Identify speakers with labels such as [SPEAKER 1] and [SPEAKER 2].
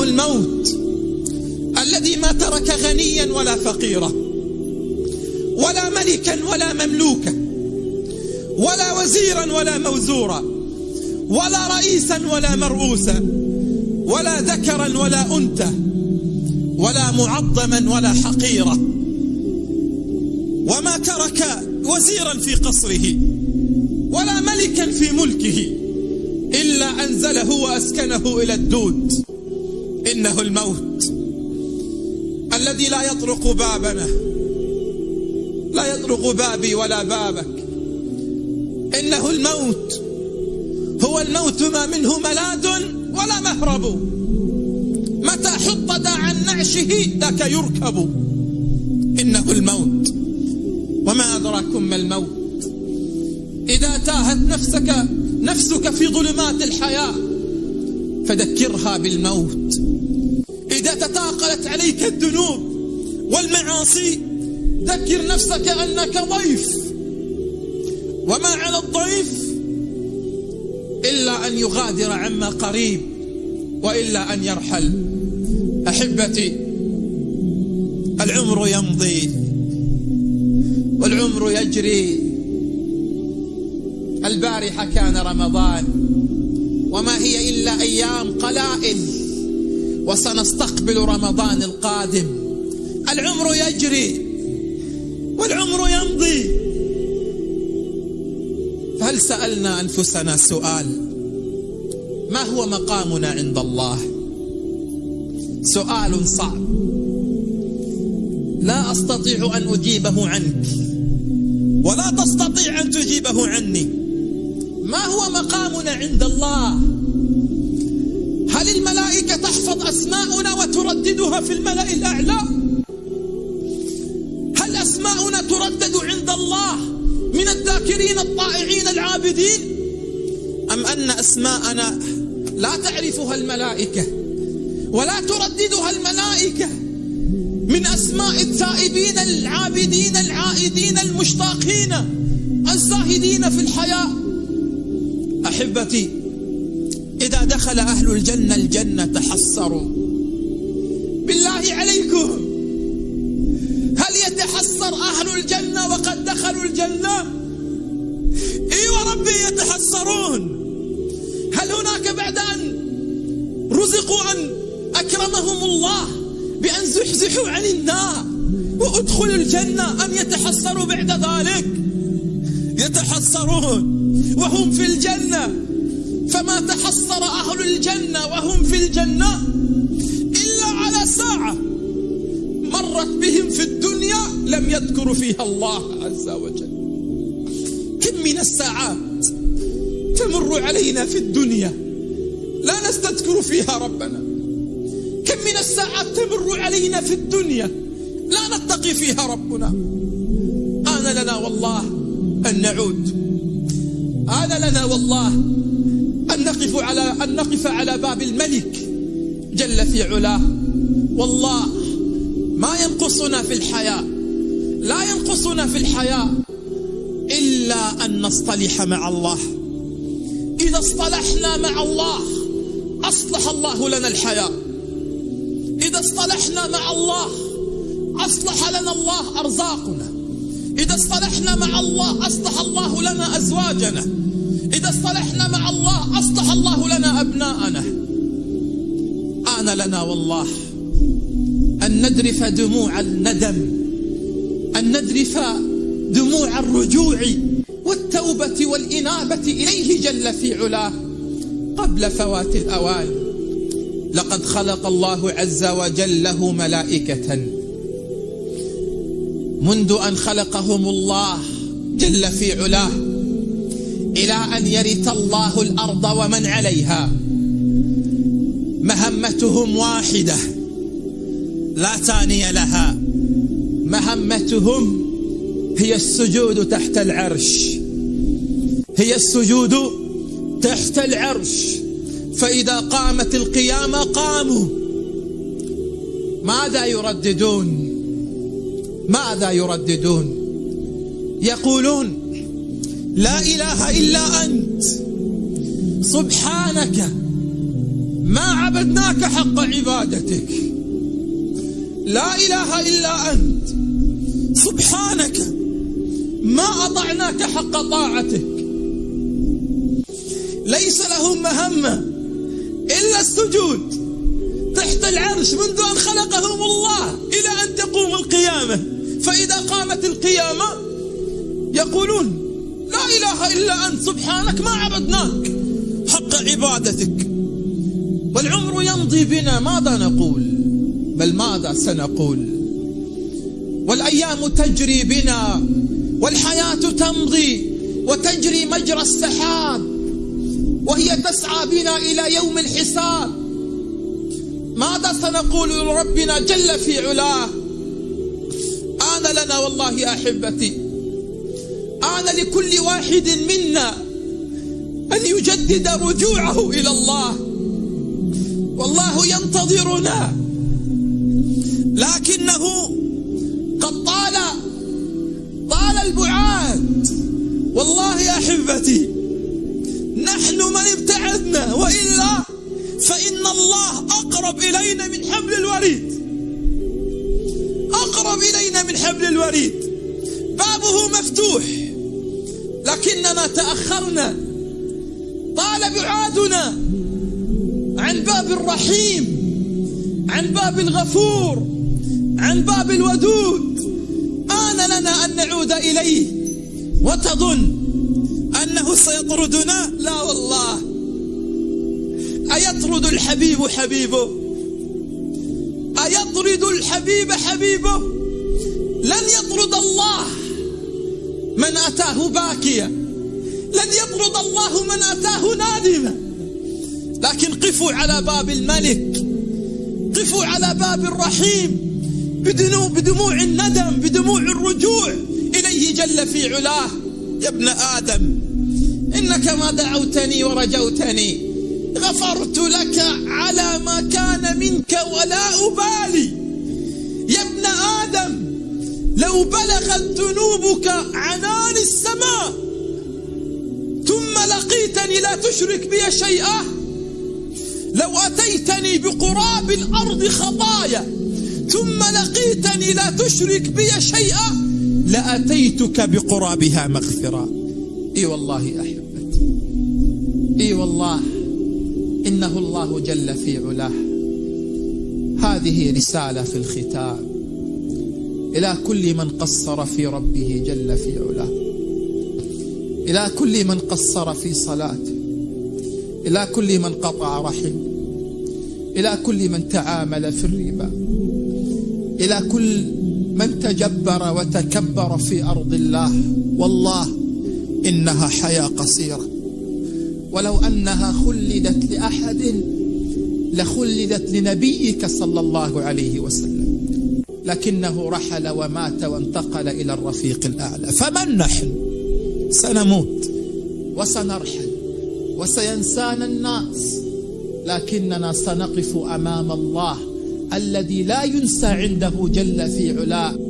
[SPEAKER 1] إنه الموت الذي ما ترك غنيا ولا فقيرا، ولا ملكا ولا مملوكا، ولا وزيرا ولا موزورا، ولا رئيسا ولا مرؤوسا، ولا ذكرا ولا أنثى، ولا معظما ولا حقيرا، وما ترك وزيرا في قصره ولا ملكا في ملكه إلا أنزله وأسكنه إلى الدود. إنه الموت الذي لا يطرق بابنا، لا يطرق بابي ولا بابك. إنه الموت، هو الموت ما منه ملاذ ولا مهرب، متى حط عن نعشه ذاك يركب. إنه الموت، وما أدراكم ما الموت. إذا تاهت نفسك في ظلمات الحياة فذكرها بالموت. إذا تتاقلت عليك الذنوب والمعاصي ذكر نفسك أنك ضيف، وما على الضيف إلا أن يغادر عما قريب وإلا أن يرحل. أحبتي، العمر يمضي والعمر يجري. البارحة كان رمضان وما هي إلا أيام قلائل وسنستقبل رمضان القادم. العمر يجري والعمر يمضي، فهل سألنا أنفسنا سؤال: ما هو مقامنا عند الله؟ سؤال صعب لا أستطيع أن أجيبه عنك ولا تستطيع أن تجيبه عني. ما هو مقامنا عند الله؟ هل الملائكة تحفظ أسماءنا وترددها في الملأ الأعلى؟ هل أسماءنا تردد عند الله من الذاكرين الطائعين العابدين؟ أم أن أسماءنا لا تعرفها الملائكة ولا ترددها الملائكة من أسماء التائبين العابدين العائدين المشتاقين الزاهدين في الحياة؟ أحبتي، إذا دخل أهل الجنة الجنة تحسروا. بالله عليكم، هل يتحسر أهل الجنة وقد دخلوا الجنة؟ إي وربي يتحسرون. هل هناك بعد أن رزقوا أن أكرمهم الله بأن زحزحوا عن النار وأدخلوا الجنة أم يتحسروا بعد ذلك؟ يتحسرون وهم في الجنة. فما تحسر أهل الجنة وهم في الجنة إلا على ساعة مرت بهم في الدنيا لم يذكروا فيها الله عز وجل. كم من الساعات تمر علينا في الدنيا لا نستذكر فيها ربنا. كم من الساعات تمر علينا في الدنيا لا نتقي فيها ربنا. آن لنا والله أن نعود، آن لنا والله أن نقف على باب الملك جل في علاه. والله ما ينقصنا في الحياة، لا ينقصنا في الحياة إلا أن نصطلح مع الله. إذا اصطلحنا مع الله أصلح الله لنا الحياة. إذا اصطلحنا مع الله أصلح لنا الله أرزاقنا. إذا اصطلحنا مع الله أصلح الله لنا أزواجنا. إذا اصطلحنا مع الله أصلح الله لنا أبناءنا. آن لنا والله أن نذرف دموع الندم، أن نذرف دموع الرجوع والتوبة والإنابة إليه جل في علاه قبل فوات الأوان. لقد خلق الله عز وجل له ملائكة منذ أن خلقهم الله جل في علاه إلى أن يرث الله الأرض ومن عليها مهمتهم واحدة لا ثاني لها. مهمتهم هي السجود تحت العرش، هي السجود تحت العرش. فإذا قامت القيامة قاموا. ماذا يرددون؟ ماذا يرددون؟ يقولون: لا إله إلا أنت سبحانك ما عبدناك حق عبادتك، لا إله إلا أنت سبحانك ما أطعناك حق طاعتك. ليس لهم مهمة إلا السجود تحت العرش منذ أن خلقهم الله إلى أن تقوم القيامة. فإذا قامت القيامة يقولون لا إله إلا أنت سبحانك ما عبدناك حق عبادتك. والعمر يمضي بنا، ماذا نقول؟ بل ماذا سنقول؟ والأيام تجري بنا والحياة تمضي وتجري مجرى السحاب، وهي تسعى بنا إلى يوم الحساب. ماذا سنقول لربنا جل في علاه؟ آن لنا والله يا أحبتي، آن لكل واحد منا أن يجدد رجوعه إلى الله، والله ينتظرنا، لكنه قد طال البعاد. والله يا أحبتي نحن من ابتعدنا، وإلا فإن الله أقرب إلينا من حبل الوريد، أقرب إلينا من حبل الوريد، بابه مفتوح، لكننا تأخرنا، طال بعادنا عن باب الرحيم، عن باب الغفور، عن باب الودود. آن لنا أن نعود إليه. وتظن أنه سيطردنا؟ لا والله. أيطرد الحبيب حبيبه؟ أيطرد الحبيب حبيبه؟ لن يطرد الله من أتاه باكيا، لن يطرد الله من أتاه نادما. لكن قفوا على باب الملك، قفوا على باب الرحيم بدموع الندم، بدموع الرجوع إليه جل في علاه. يا ابن آدم إنك ما دعوتني ورجوتني غفرت لك على ما كان منك ولا أبالي. يا ابن آدم لو بلغت ذنوبك عنان السماء ثم لقيتني لا تشرك بي شيئا، لو أتيتني بقراب الأرض خطايا ثم لقيتني لا تشرك بي شيئا لأتيتك بقرابها مغفرة. إي والله يا أحبتي، إي والله إنه الله جل في علاه. هذه رسالة في الختام إلى كل من قصر في ربه جل في علاه، إلى كل من قصر في صلاته، إلى كل من قطع رحم، إلى كل من تعامل في الربا، إلى كل من تجبر وتكبر في أرض الله. والله إنها حياة قصيرة، ولو أنها خلدت لأحد لخلدت لنبيك صلى الله عليه وسلم، لكنه رحل ومات وانتقل إلى الرفيق الأعلى. فمن نحن؟ سنموت وسنرحل وسينسانا الناس، لكننا سنقف أمام الله الذي لا ينسى عنده جل في علاه.